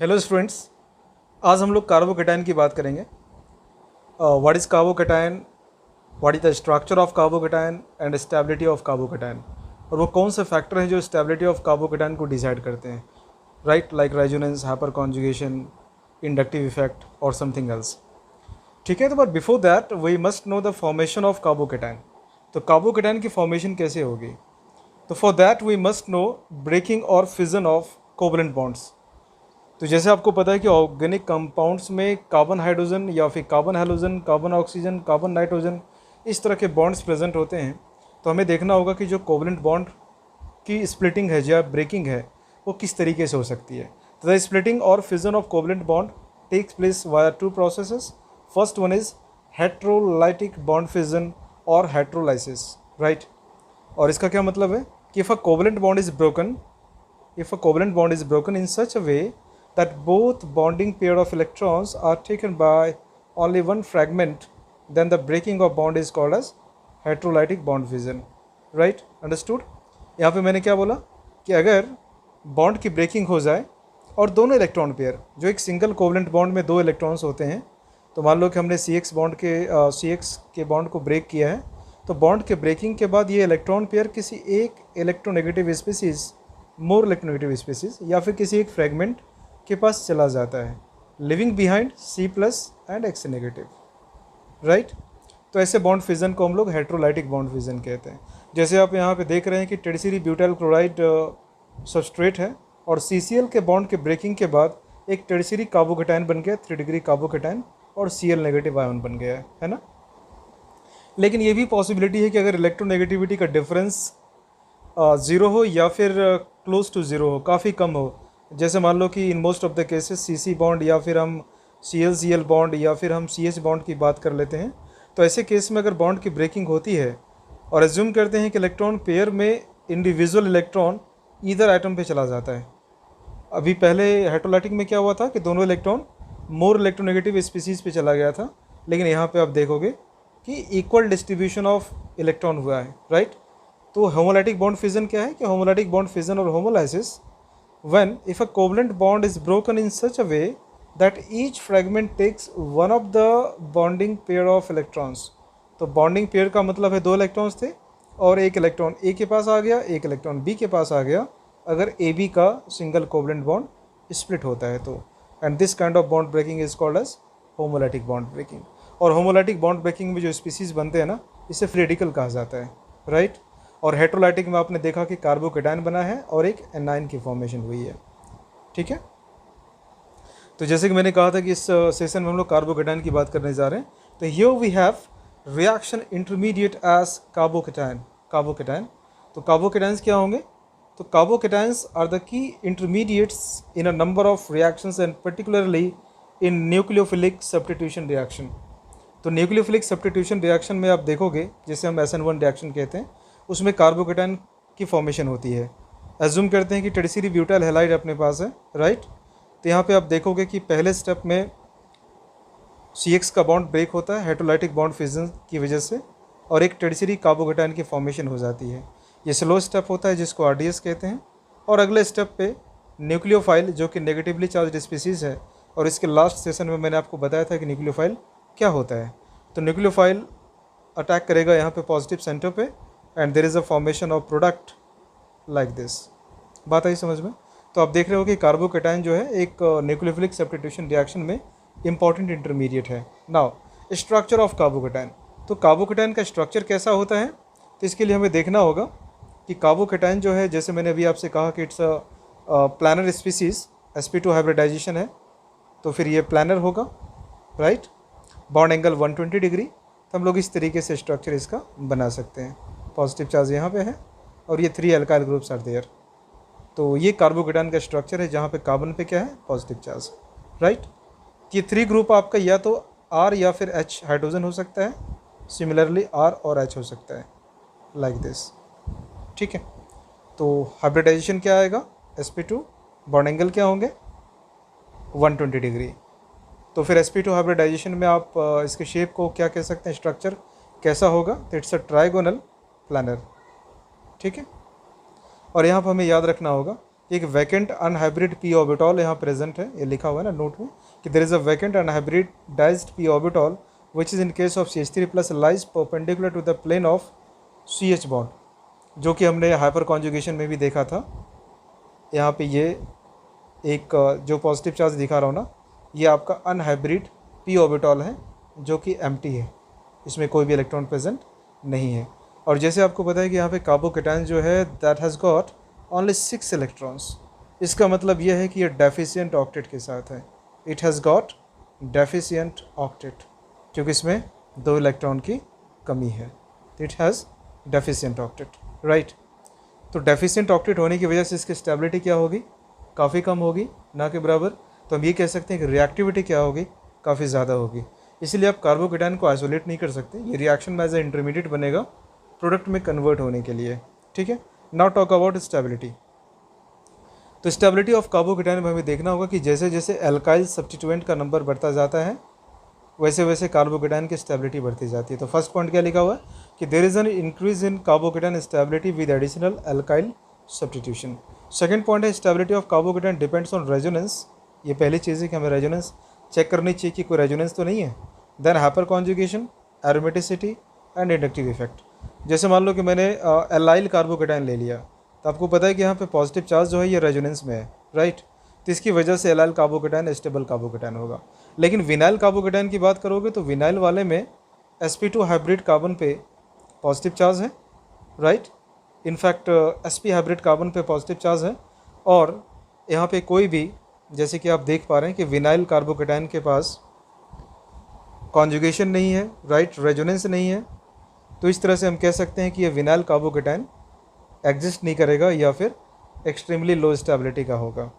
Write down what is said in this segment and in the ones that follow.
Hello students, आज हम लोग कार्बोकेटाइन की बात करेंगे। What is carbocation, what is the structure of carbocation and stability of carbocation, और वो कौन से फैक्टर हैं जो स्टेबिलिटी ऑफ कार्बोकेटाइन को डिसाइड करते हैं, right, like resonance, hyperconjugation, inductive effect और समथिंग एल्स। ठीक है, तो but before that we must know the formation of carbocation. तो कार्बोकेटाइन की फॉर्मेशन कैसे होगी? तो for that we must know breaking और फिजन ऑफ कोवलेंट बॉन्ड्स। तो जैसे आपको पता है कि ऑर्गेनिक कंपाउंड्स में कार्बन हाइड्रोजन या फिर carbon halogen, carbon oxygen, carbon nitrogen, इस तरह के बॉन्ड्स प्रेजेंट होते हैं। तो हमें देखना होगा कि जो कोवलेंट बॉन्ड की स्प्लिटिंग है या ब्रेकिंग है वो किस तरीके से हो सकती है। तो द स्प्लिटिंग और fission of covalent bond takes place via two processes. First one is heterolytic bond fission और हेट्रोलाइसिस, राइट। और इसका क्या मतलब है कि if a covalent bond is broken in such a way that both bonding pair of electrons are taken by only one fragment, then the breaking of bond is called as heterolytic bond fission, right? Understood? यहाँ पे मैंने क्या बोला कि अगर bond की breaking हो जाए और दोनों इलेक्ट्रॉन पेयर जो एक सिंगल कोवलेंट बॉन्ड में दो इलेक्ट्रॉन्स होते हैं, तो मान लो कि हमने CX के बॉन्ड को ब्रेक किया है, तो बॉन्ड के ब्रेकिंग के बाद ये इलेक्ट्रॉन पेयर किसी एक electronegative species, more electronegative species या फिर किसी एक फ्रेगमेंट के पास चला जाता है, living behind C+ and X negative, right. तो ऐसे बॉन्ड फिजन को हम लोग हेट्रोलाइटिक बॉन्ड फिजन कहते हैं। जैसे आप यहाँ पे देख रहे हैं कि टेर्शियरी ब्यूटाइल क्लोराइड सबस्ट्रेट है और CCl के बॉन्ड के ब्रेकिंग के बाद एक टेर्शियरी कार्बोकेटाइन बन गया, 3 डिग्री कार्बोकेटाइन, और Cl नेगेटिव आयन बन गया है ना। लेकिन ये भी पॉसिबिलिटी है कि अगर इलेक्ट्रोनेगेटिविटी का डिफरेंस 0 हो या फिर क्लोज टू 0 हो, काफ़ी कम हो। जैसे मान लो कि in most of the cases CC bond या फिर हम ClCl बॉन्ड या फिर हम CH बॉन्ड की बात कर लेते हैं। तो ऐसे केस में अगर बॉन्ड की ब्रेकिंग होती है और एज्यूम करते हैं कि इलेक्ट्रॉन पेयर में इंडिविजुअल इलेक्ट्रॉन ईदर आइटम पे चला जाता है। अभी पहले हेट्रोलाइटिक में क्या हुआ था कि दोनों इलेक्ट्रॉन मोर इलेक्ट्रोनेगेटिव स्पीसीज पे चला गया था, लेकिन यहाँ पे आप देखोगे कि इक्वल डिस्ट्रीब्यूशन ऑफ इलेक्ट्रॉन हुआ है, राइट। तो होमोलाइटिक बॉन्ड फिजन क्या है कि होमोलाइटिक बॉन्ड फिजन और homolysis when if a covalent bond is broken in such a way that each fragment takes one of the bonding pair of electrons। तो bonding pair का मतलब है दो electrons थे और एक इलेक्ट्रॉन A के पास आ गया, एक इलेक्ट्रॉन B के पास आ गया, अगर AB का सिंगल कोवलेंट बॉन्ड स्प्लिट होता है तो, and this kind of bond breaking is called as homolytic bond breaking. और होमोलाइटिक बॉन्ड ब्रेकिंग में जो स्पीसीज बनते हैं ना, इसे फ्री रेडिकल कहा जाता है, राइट। और हेट्रोलाइटिक में आपने देखा कि कार्बोकेटाइन बना है और एक एनाइन की फॉर्मेशन हुई है, ठीक है। तो जैसे कि मैंने कहा था कि इस सेशन में हम लोग कार्बोकेटाइन की बात करने जा रहे हैं। तो here we have reaction intermediate as carbocation. तो कार्बोकेटाइंस क्या होंगे? तो carbocations are the key intermediates in a number of reactions and particularly in nucleophilic substitution reaction. तो न्यूक्लियोफिलिक सब्स्टिट्यूशन रिएक्शन में आप देखोगे, जैसे हम SN1 रिएक्शन कहते हैं, उसमें कार्बोकेटाइन की फॉर्मेशन होती है। एज्यूम करते हैं कि टेर्शियरी ब्यूटाइल हैलाइड अपने पास है, राइट। तो यहाँ पे आप देखोगे कि पहले स्टेप में CX का बॉन्ड ब्रेक होता है हेट्रोलाइटिक बॉन्ड फिजन की वजह से, और एक टेर्शियरी कार्बोकेटाइन की फॉर्मेशन हो जाती है। ये स्लो स्टेप होता है जिसको RDS कहते हैं। और अगले स्टेप पे न्यूक्लियोफाइल जो कि नेगेटिवली चार्ज स्पीसीज है, और इसके लास्ट सेशन में मैंने आपको बताया था कि न्यूक्लियोफाइल क्या होता है। तो न्यूक्लियोफाइल अटैक करेगा यहाँ पे पॉजिटिव सेंटर पे, and there is a formation of product like this. बात आई समझ में? तो आप देख रहे हो कि कार्बोकेटाइन जो है एक न्यूक्लियोफिलिक सब्स्टिट्यूशन रिएक्शन में इंपॉर्टेंट इंटरमीडिएट है। Now structure of carbocation. तो कार्बोकेटाइन का स्ट्रक्चर कैसा होता है? तो इसके लिए हमें देखना होगा कि कार्बोकेटाइन जो है, जैसे मैंने अभी आपसे कहा कि it's a planar species, sp2 hybridization है, तो फिर ये प्लानर होगा, राइट। Bond angle 120 degree. तो हम लोग इस तरीके से स्ट्रक्चर इसका बना सकते हैं। पॉजिटिव चार्ज यहाँ पे है और ये 3 अल्काइल ग्रुप्स आर देयर। तो ये कार्बोकेटाइन का स्ट्रक्चर है जहाँ पे कार्बन पे क्या है? Positive charge, right. ये 3 ग्रुप आपका या तो R या फिर H हाइड्रोजन हो सकता है, सिमिलरली R और H हो सकता है, लाइक दिस, ठीक है। तो हाइब्रिडाइजेशन क्या आएगा? sp2। बॉन्ड एंगल क्या होंगे? 120 डिग्री। तो फिर sp2 हाइब्रिडाइजेशन में आप इसके शेप को क्या कह सकते हैं? स्ट्रक्चर कैसा होगा? तो इट्स अ ट्राइगोनल प्लानर, ठीक है। और यहाँ पर हमें याद रखना होगा कि एक वैकेंट अनहाइब्रिड पी ऑर्बिटॉल यहाँ प्रेजेंट है, ये लिखा हुआ है ना नोट में कि there is a vacant unhybridized P orbital which is in case of CH3 plus lies perpendicular to the plane of CH bond, जो कि हमने हाइपर कॉन्जुगेशन में भी देखा था। यहाँ पे ये एक जो पॉजिटिव चार्ज दिखा रहा हूँ ना, ये आपका अनहाइब्रिड पी ऑर्बिटॉल है जो कि एम्प्टी है, इसमें कोई भी इलेक्ट्रॉन प्रेजेंट नहीं है। और जैसे आपको पता है कि यहाँ पे कार्बोकेटायन जो है that has got only 6 electrons, इसका मतलब यह है कि ये डेफिशिएंट ऑक्टेट के साथ है। It has got deficient octet, क्योंकि इसमें 2 इलेक्ट्रॉन की कमी है। It has deficient octet, right. तो डेफिशिएंट ऑक्टेट होने की वजह से इसकी स्टेबिलिटी क्या होगी, काफ़ी कम होगी, ना के बराबर। तो हम ये कह सकते हैं कि रिएक्टिविटी क्या होगी, काफ़ी ज़्यादा होगी। इसलिए आप कार्बोकेटायन को आइसोलेट नहीं कर सकते, ये रिएक्शन में एज ए इंटरमीडिएट बनेगा प्रोडक्ट में कन्वर्ट होने के लिए, ठीक है। Now talk about stability. तो स्टेबिलिटी ऑफ कार्बोकेटायन में हमें देखना होगा कि जैसे जैसे एल्काइल सब्स्टिट्यूएंट का नंबर बढ़ता जाता है वैसे वैसे कार्बोकेटायन की स्टेबिलिटी बढ़ती जाती है। तो फर्स्ट पॉइंट क्या लिखा हुआ है कि there is an increase in carbocation stability with additional alkyl substitution. Second point है stability of carbocation depends on resonance. ये पहली चीज़ है कि हमें रेजोनेंस चेक करनी चाहिए कि कोई रेजोनेंस तो नहीं है। Then hyperconjugation, aromaticity and inductive effect. जैसे मान लो कि मैंने एलाइल कार्बोकेटायन ले लिया, तो आपको पता है कि यहाँ पे पॉजिटिव चार्ज जो है ये रेजोनेंस में है, राइट। तो इसकी वजह से एलाइल कार्बोकेटायन स्टेबल कार्बोकेटायन होगा। लेकिन विनाइल कार्बोकेटायन की बात करोगे तो विनाइल वाले में sp2 हाइब्रिड कार्बन पे पॉजिटिव चार्ज है, right. In fact sp hybrid carbon पे पॉजिटिव चार्ज है। और यहाँ पे कोई भी, जैसे कि आप देख पा रहे हैं कि विनाइल कार्बोकेटायन के पास कॉन्जुगेशन नहीं है, राइट, रेजोनेंस नहीं है। तो इस तरह से हम कह सकते हैं कि ये विनाइल कार्बोकेटायन एग्जिस्ट नहीं करेगा या फिर एक्सट्रीमली लो स्टेबिलिटी का होगा।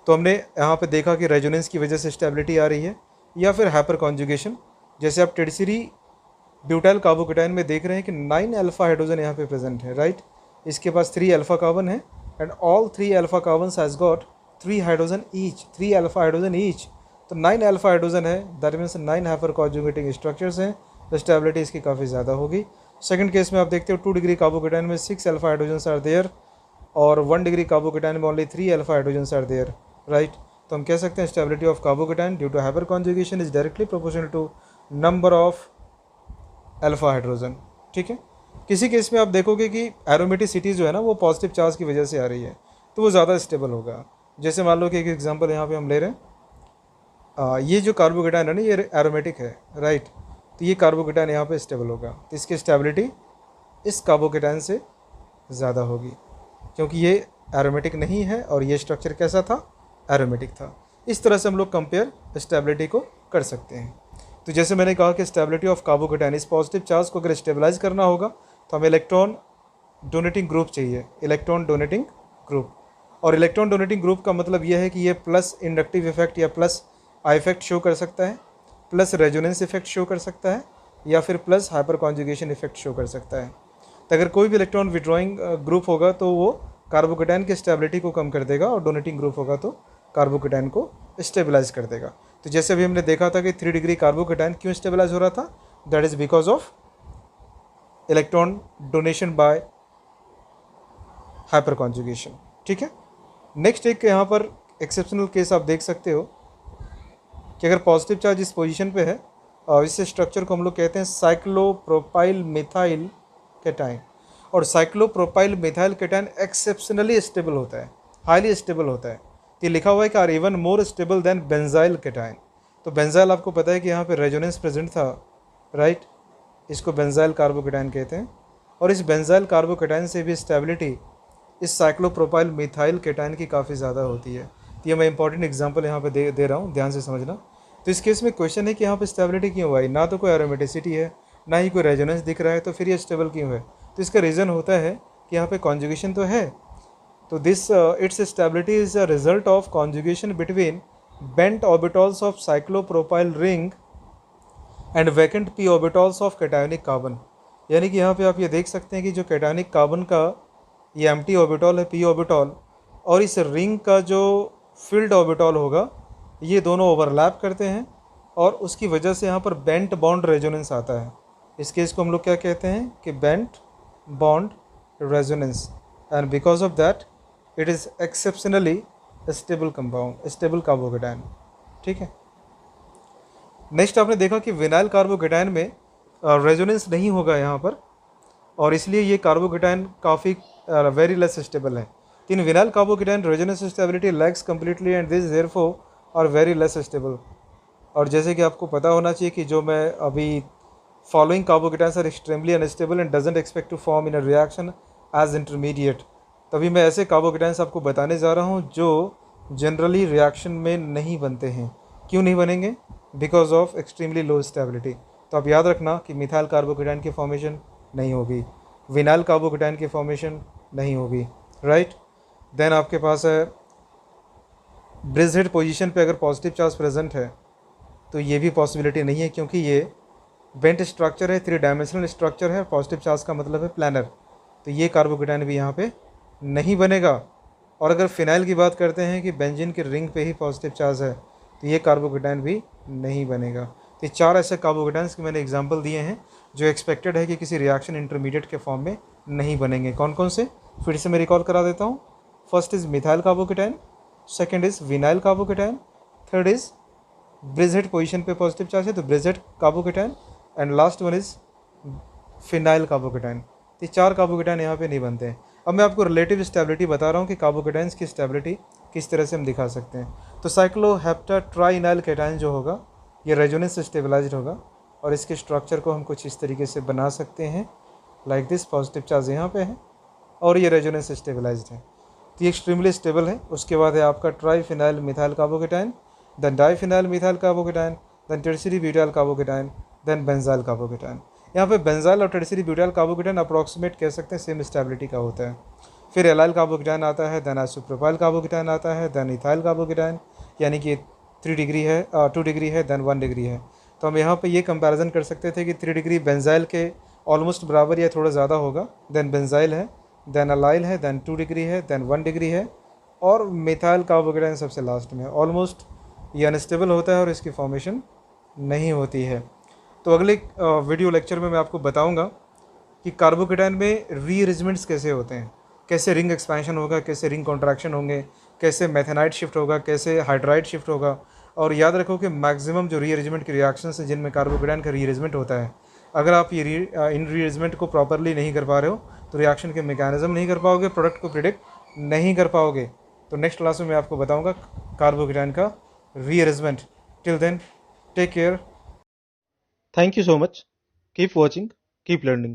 तो हमने यहाँ पे देखा कि रेजोनेंस की वजह से स्टेबिलिटी आ रही है या फिर हाइपर कॉन्जुगेशन। जैसे आप टेर्शियरी ब्यूटाइल कार्बोकेटायन में देख रहे हैं कि 9 अल्फा हाइड्रोजन यहाँ पे प्रेजेंट है, राइट। इसके पास 3 अल्फा कार्बन है and all 3 alpha carbon has got 3 hydrogen each, 3 alpha hydrogen each. तो 9 अल्फा हाइड्रोजन है, that means 9 hyper conjugating structures हैं, तो स्टेबिलिटी इसकी काफ़ी ज़्यादा होगी। सेकंड केस में आप देखते हो 2 डिग्री कार्बोकेटायन में 6 अल्फा हाइड्रोजन आर देयर और 1 डिग्री कार्बोकेटायन में only 3 alpha hydrogen are there, right. तो हम कह सकते हैं stability of carbocation due to hyperconjugation is directly proportional to number of alpha hydrogen, ठीक है। किसी केस में आप देखोगे कि एरोमेटिसिटी जो है ना वो पॉजिटिव चार्ज की वजह से आ रही है, तो वो ज़्यादा स्टेबल होगा। जैसे मान लो कि एक एग्जांपल यहाँ पे हम ले रहे हैं, ये जो कार्बोकेटायन है ना ये एरोमेटिक है, राइट। तो ये कार्बोकेटायन यहाँ पे स्टेबल होगा, तो इसकी स्टेबिलिटी इस कार्बोकेटायन से ज़्यादा होगी क्योंकि ये एरोमेटिक नहीं है और ये स्ट्रक्चर कैसा था, एरोमेटिक था। इस तरह से हम लोग कंपेयर स्टेबिलिटी को कर सकते हैं। तो जैसे मैंने कहा कि स्टेबिलिटी ऑफ कार्बोकेटायन, इस पॉजिटिव चार्ज को अगर स्टेबलाइज करना होगा तो हमें इलेक्ट्रॉन डोनेटिंग ग्रुप चाहिए, इलेक्ट्रॉन डोनेटिंग ग्रुप। और इलेक्ट्रॉन डोनेटिंग ग्रुप का मतलब यह है कि ये प्लस इंडक्टिव इफेक्ट या प्लस आई इफेक्ट शो कर सकता है, प्लस रेजोनेंस इफेक्ट शो कर सकता है या फिर plus hyper conjugation effect show कर सकता है। तो अगर कोई भी इलेक्ट्रॉन विड्रॉइंग ग्रुप होगा तो वो कार्बोकेटायन की स्टेबिलिटी को कम कर देगा और डोनेटिंग ग्रुप होगा तो कार्बोकेटायन को स्टेबलाइज कर देगा। तो जैसे अभी हमने देखा था कि 3 डिग्री कार्बोकेटायन क्यों स्टेबलाइज हो रहा था, that is because of electron donation by hyperconjugation, ठीक है। नेक्स्ट एक यहाँ पर एक्सेप्शनल केस आप देख सकते हो कि अगर पॉजिटिव चार्ज इस पोजीशन पे है और इस स्ट्रक्चर को हम लोग कहते हैं साइक्लोप्रोपाइल मिथाइल कैटायन। और cyclopropyl methyl cation exceptionally stable होता है, हाईली स्टेबल होता है। तो ये लिखा हुआ है कि are even more stable than benzyl cation. तो बेंजाइल आपको पता है कि यहाँ पे रेजोनेंस प्रेजेंट था, राइट। इसको बेंजाइल कार्बोकेटायन कहते हैं और इस बेंजाइल कार्बोकेटायन से भी स्टेबिलिटी इस साइक्लोप्रोपाइल मिथाइल कैटायन की काफ़ी ज़्यादा होती है। तो ये मैं इंपॉर्टेंट एग्जांपल यहाँ पे दे रहा हूँ, ध्यान से समझना। तो इस केस में क्वेश्चन है कि यहाँ पे स्टेबिलिटी क्यों आई, ना तो कोई एरोमेटिसिटी है ना ही कोई रेजोनेंस दिख रहा है, तो फिर ये स्टेबल क्यों है। तो इसका रीज़न होता है कि यहाँ पे कॉन्जुगेशन तो है। तो this it's stability is a result of conjugation between bent orbitals of cyclopropyl ring and vacant P orbitals of cationic carbon. यानी कि यहाँ पे आप ये देख सकते हैं कि जो कैटायनिक कार्बन का ये एम्प्टी ऑर्बिटॉल है पी ऑर्बिटॉल और इस रिंग का जो फील्ड ऑर्बिटॉल होगा ये दोनों ओवरलैप करते हैं और उसकी वजह से यहाँ पर बेंट बॉन्ड रेजोनेंस आता है। इस केस को हम लोग क्या कहते हैं कि bent bond resonance, and because of that it is exceptionally stable compound, stable carbocation. ठीक है। नेक्स्ट आपने देखा कि विनाइल कार्बोकेटाइन में रेजोनेंस नहीं होगा यहाँ पर, और इसलिए ये कार्बोकेटाइन काफ़ी वेरी लेस स्टेबल है। In vinyl carbocation resonance stability lacks completely and this therefore are very less stable. और जैसे कि आपको पता होना चाहिए कि जो मैं अभी following carbocations are extremely unstable and doesn't expect to form in a reaction as intermediate. तभी मैं ऐसे कार्बोकेटाइन्स आपको बताने जा रहा हूँ जो जनरली रिएक्शन में नहीं बनते हैं। क्यों नहीं बनेंगे? Because of extremely low stability. तो आप याद रखना कि मिथाइल कार्बोकेटाइन की फॉर्मेशन नहीं होगी, विनाइल कार्बोकेटाइन की फॉर्मेशन नहीं होगी, राइट। देन आपके पास है ब्रिज हेड पोजिशन पे अगर पॉजिटिव चार्ज प्रेजेंट है तो ये भी पॉसिबिलिटी नहीं है, क्योंकि ये बेंट स्ट्रक्चर है, 3 डायमेंशनल स्ट्रक्चर है, पॉजिटिव चार्ज का मतलब है प्लानर, तो ये कार्बोकेटाइन भी यहाँ पे नहीं बनेगा। और अगर फिनाइल की बात करते हैं कि बेंजीन के रिंग पे ही पॉजिटिव चार्ज है तो ये कार्बोकेटाइन भी नहीं बनेगा। तो ये 4 ऐसे कार्बोकेटाइन्स के मैंने एग्जांपल दिए हैं जो एक्सपेक्टेड है कि किसी रिएक्शन इंटरमीडिएट के फॉर्म में नहीं बनेंगे। कौन कौन से, फिर से मैं रिकॉल करा देता हूँ। First is methyl carbocation, second is vinyl carbocation, third is bridge head position पे पॉजिटिव चार्ज है तो bridge head carbocation, and last one is phenyl carbocation. ये 4 कार्बोकेटाइन यहाँ पे नहीं बनते हैं। अब मैं आपको रिलेटिव स्टेबिलिटी बता रहा हूँ कि कार्बोकेटाइन्स की स्टेबिलिटी किस तरह से हम दिखा सकते हैं। तो साइक्लोहेप्टा ट्राइनाइल केटाइन जो होगा ये रेजोनेंस स्टेबलाइज्ड होगा, और इसके स्ट्रक्चर को हम कुछ इस तरीके से बना सकते हैं, लाइक दिस। पॉजिटिव चार्ज यहाँ पे है और ये रेजोनेंस स्टेबलाइज्ड है, तो ये एक्सट्रीमली स्टेबल है। उसके बाद है आपका triphenyl methyl carbocation, then diphenyl methyl carbocation, then tertiary butyl carbocation, then benzyl carbocation. यहाँ पे बेंजाइल और टर्शियरी ब्यूटाइल कार्बोकेटाइन अप्रॉक्सीमेट कह सकते हैं सेम स्टेबिलिटी का होता है। फिर एलाइल कार्बोकेटाइन आता है, देन आइसोप्रोपाइल कार्बोकेटाइन आता है, देन इथाइल कार्बोकेटाइन, यानी कि 3 डिग्री है, 2 डिग्री है, देन 1 डिग्री है। तो हम यहाँ पे ये कंपैरिजन कर सकते थे कि 3 डिग्री बेंजाइल के ऑलमोस्ट बराबर या थोड़ा ज़्यादा होगा, देन बेंजाइल है, देन अलाइल है, देन 2 डिग्री है, देन 1 डिग्री है, और मिथाइल कार्बोकेटाइन सबसे लास्ट में है। ऑलमोस्ट ये अनस्टेबल होता है और इसकी फॉर्मेशन नहीं होती है। तो अगले वीडियो लेक्चर में मैं आपको बताऊंगा कि कार्बोकेटाइन में रीअरेंजमेंट्स कैसे होते हैं, कैसे रिंग एक्सपेंशन होगा, कैसे रिंग कॉन्ट्रैक्शन होंगे, कैसे मेथेनाइट शिफ्ट होगा, कैसे हाइड्राइड शिफ्ट होगा। और याद रखो कि मैक्सिमम जो रीअरेंजमेंट की रिएक्शंस हैं जिनमें कार्बोकेटाइन का रीअरेंजमेंट होता है, अगर आप ये इन रीअरेंजमेंट को प्रॉपरली नहीं कर पा रहे हो तो रिएक्शन के मैकेनिज्म नहीं कर पाओगे, प्रोडक्ट को प्रिडिक्ट नहीं कर पाओगे। तो नेक्स्ट क्लास में मैं आपको बताऊँगा कार्बोकेटाइन का rearrangement. Till then, take care. Thank you so much. Keep watching, keep learning.